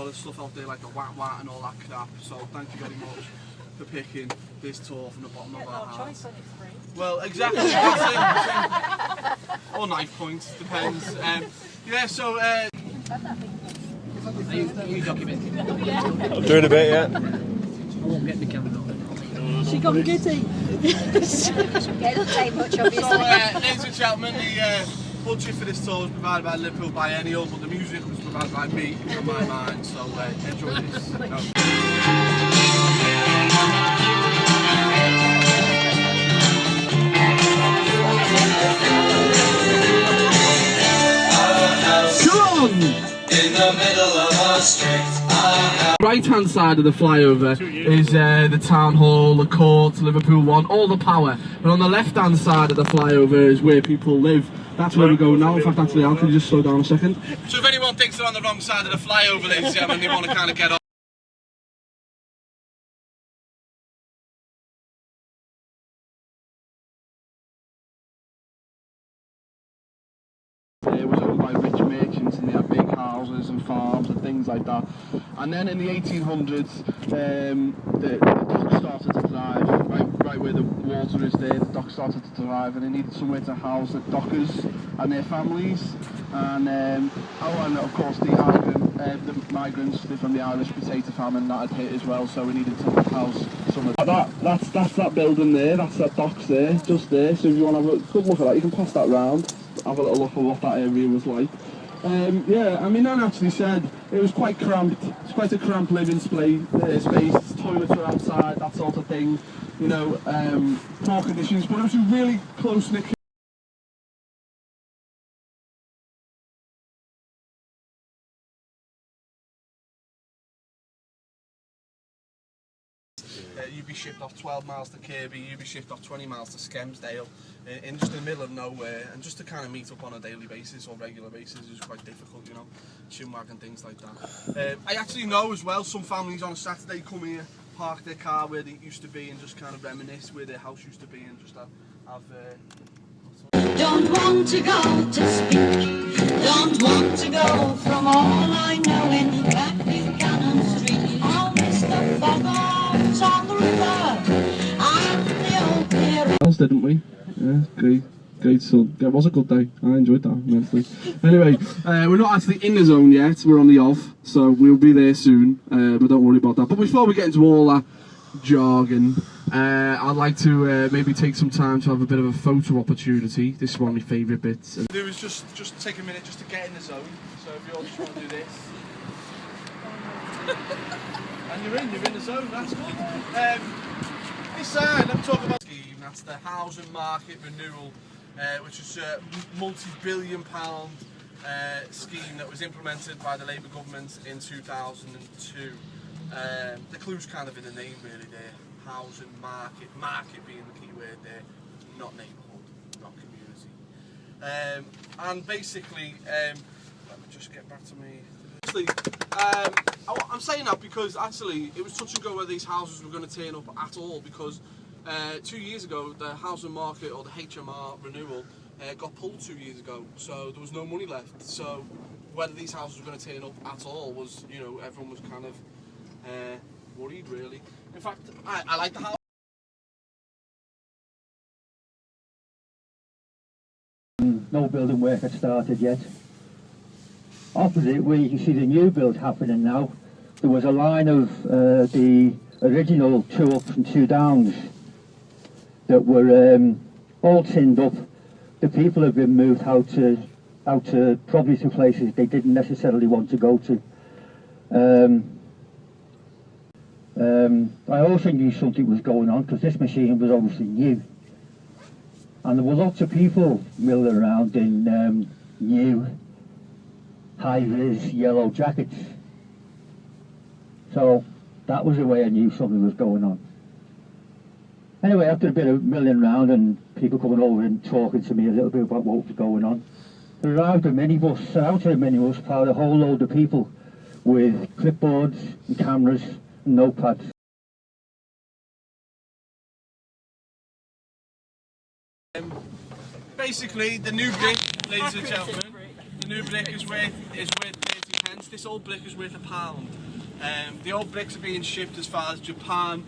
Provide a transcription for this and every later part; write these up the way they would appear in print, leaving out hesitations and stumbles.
lot of stuff out there like the wah and all that crap. So thank you very much for picking this tour from the bottom of our hearts. Choice when it's free. Well, exactly. Or knife points, depends. Yeah, so. You documenting? I'm doing a bit, yeah. I won't get the camera on. She got giddy. Yeah, it doesn't take much, obviously. So, ladies and gentlemen, the budget for this tour was provided by Liverpool Biennial, but the music was provided by me and my mind. So enjoy this. In the middle of a street. Right hand side of the flyover is the town hall, the court, Liverpool One, all the power. And on the left hand side of the flyover is where people live. That's where we go now. In fact, actually, Al, can you just slow down a second? So if anyone thinks they're on the wrong side of the flyover, ladies and gentlemen, they want to kind of get off. It was owned by rich merchants and they had big houses and farms and things like that. And then in the 1800s, the docks started to thrive, right where the water is there, the docks started to thrive and they needed somewhere to house the dockers and their families. And of course the migrants from the Irish potato famine that had hit as well, so we needed to house some of that. That's that building there, that's that docks there, just there. So if you want to have a good look at that, you can pass that round. Have a little look at what that area was like. Yeah, I mean, Nan actually said it was quite cramped. It's quite a cramped living space. Toilets were outside, that sort of thing. You know, poor conditions, but it was a really close-knit. You'd be shipped off 12 miles to Kirby, you'd be shipped off 20 miles to Skelmersdale, in just in the middle of nowhere, and just to kind of meet up on a daily basis or regular basis is quite difficult, you know, shinwag and things like that. I actually know as well some families on a Saturday come here, park their car where they used to be and just kind of reminisce where their house used to be and just have Don't want to go to speak, don't want to go from all I know in back in Cannon Street. I'll miss the boggles on the river and the old pier. Didn't we? Yeah, great. So it was a good day. I enjoyed that immensely. Anyway, we're not actually in the zone yet. We're on the off, so we'll be there soon. But don't worry about that. But before we get into all that jargon, I'd like to maybe take some time to have a bit of a photo opportunity. This is one of my favourite bits. Do is just take a minute just to get in the zone. So if you all just want to do this, and you're in the zone. That's good. This side, let's talk about scheme. That's the housing market renewal, which is a multi-billion-pound scheme that was implemented by the Labour government in 2002. The clue's kind of in the name really there. Housing market being the key word there, not neighbourhood, not community. And basically, let me just get back to me. I'm saying that because actually it was touch and go whether these houses were going to turn up at all, because 2 years ago the housing market, or the HMR renewal, got pulled 2 years ago, so there was no money left. So whether these houses were going to turn up at all was, you know, everyone was kind of worried really. In fact, I like the house. No building work had started yet. Opposite, where you can see the new build happening now, there was a line of the original 2 ups and 2 downs that were all tinned up. The people have been moved out to probably to places they didn't necessarily want to go to. I also knew something was going on because this machine was obviously new, and there were lots of people milling around in new high-vis yellow jackets. So that was the way I knew something was going on. Anyway, after a bit of milling around and people coming over and talking to me a little bit about what was going on, there arrived a minibus, and out of the minibus piled a whole load of people with clipboards and cameras and notepads. Basically, the new brick, ladies and gentlemen, the new brick is worth 30 pence. sense. This old brick is worth £1. The old bricks are being shipped as far as Japan,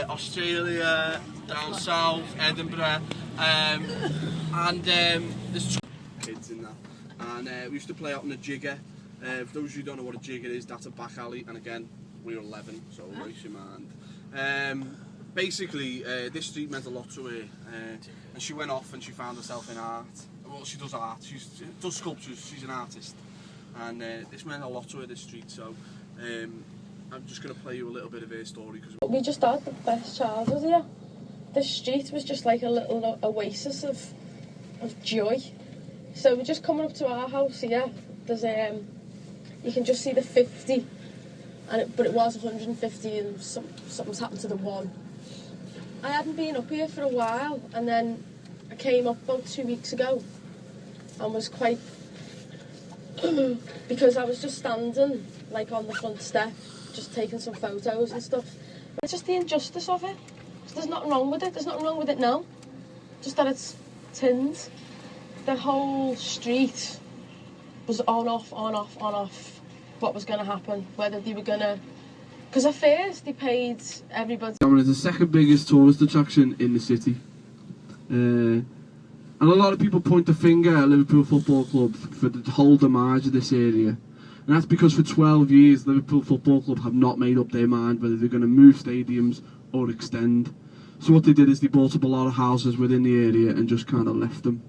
Australia, down south, Edinburgh, and there's kids in that. And we used to play out in a jigger. For those of you who don't know what a jigger is, that's a back alley, and again, we were 11, so race your mind. Basically, this street meant a lot to her, and she went off and she found herself in art. Well, she does art, she does sculptures, she's an artist, and this meant a lot to her, this street, so I'm just going to play you a little bit of her story. Cause we just had the best childhood here. The street was just like a little oasis of joy. So we're just coming up to our house here. There's you can just see the 50, but it was 150, and something's happened to the one. I hadn't been up here for a while, and then I came up about 2 weeks ago, and was quite because I was just standing like on the front step, just taking some photos and stuff. But it's just the injustice of it. There's nothing wrong with it. There's nothing wrong with it now. Just that it's tinned. The whole street was on, off, on, off, on, off. What was going to happen, whether they were going to... Because at first they paid everybody... It's the second biggest tourist attraction in the city. And a lot of people point the finger at Liverpool Football Club for the whole demise of this area. And that's because for 12 years Liverpool Football Club have not made up their mind whether they're going to move stadiums or extend. So what they did is they bought up a lot of houses within the area and just kind of left them.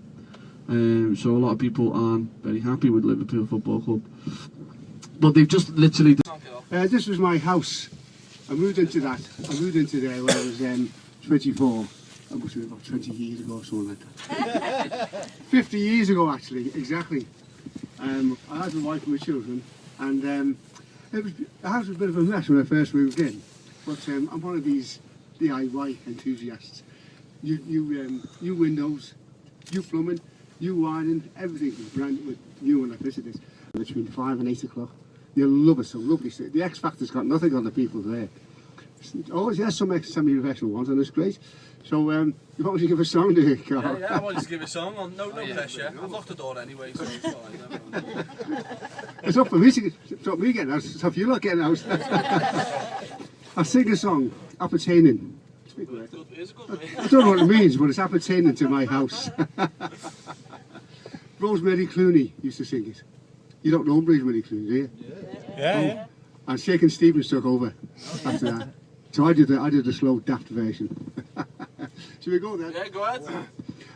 So a lot of people aren't very happy with Liverpool Football Club. But they've just literally... This was my house. I moved into that. I moved into there when I was 24. That must have been about 20 years ago or something like that. 50 years ago actually, exactly. I had a wife and my children, and the house was a bit of a mess when I first moved in. But I'm one of these DIY enthusiasts. New windows, new plumbing, new wiring, everything was brand with new when I visited. Between 5 and 8 o'clock. You'll love it, so lovely. The X Factor's got nothing on the people there. Always has some semi-professional ones, and it's great. So, you want me to give a song to you, Carl? Yeah, I want to give a song. No pressure. I've locked the door anyway, so it's fine. It's up for me it's up me getting out. It's up you lot getting out. I'll sing a song, appertaining. I don't know what it means, but it's appertaining to my house. Rosemary Clooney used to sing it. You don't know Rosemary Clooney, do you? Yeah. And Shakin' Stevens took over after that. So I did a slow, daft version. Should we go then? Yeah, go ahead.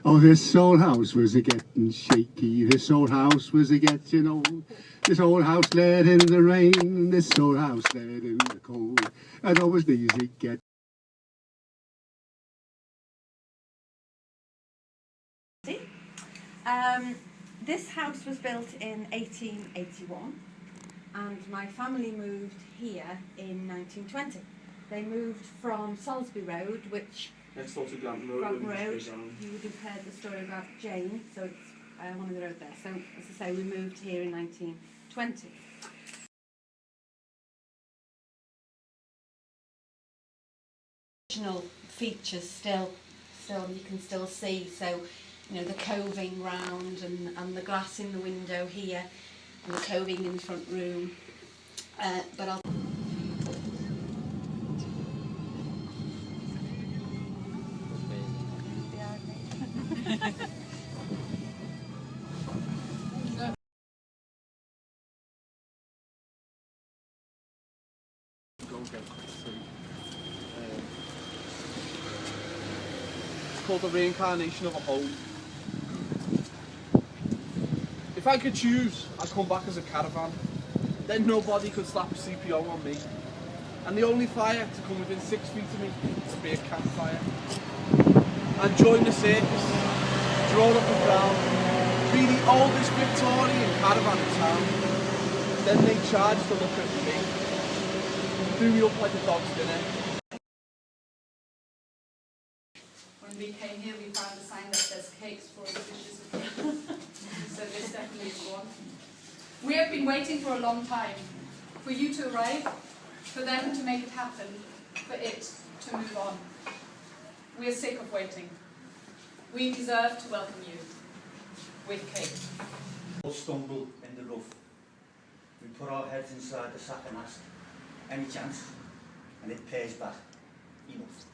Oh, this old house was a getting shaky. This old house was a getting old. This old house laid in the rain. This old house laid in the cold. And always easy get. This house was built in 1881, and my family moved here in 1920. They moved from Salisbury Road, which Next door to Granton Road. Granton Road. You would have heard the story about Jane, so it's on the road there. So, as I say, we moved here in 1920. Original features still you can still see. So, you know, the coving round and the glass in the window here, and the coving in the front room. But I'll. It's called the reincarnation of a home. If I could choose, I'd come back as a caravan. Then nobody could slap CPO on me. And the only fire to come within 6 feet of me would be a campfire. I'd join the circus, drawn up the ground, be the oldest Victorian caravan in town. Then they charge to look at me, do me up like a dog's dinner. When we came here, we found a sign that says cakes for the dishes. So this definitely is one. We have been waiting for a long time for you to arrive, for them to make it happen, for it to move on. We are sick of waiting. We deserve to welcome you with cake. Stumble in the rough. We put our heads inside the sack and ask, any chance? And it pays back enough.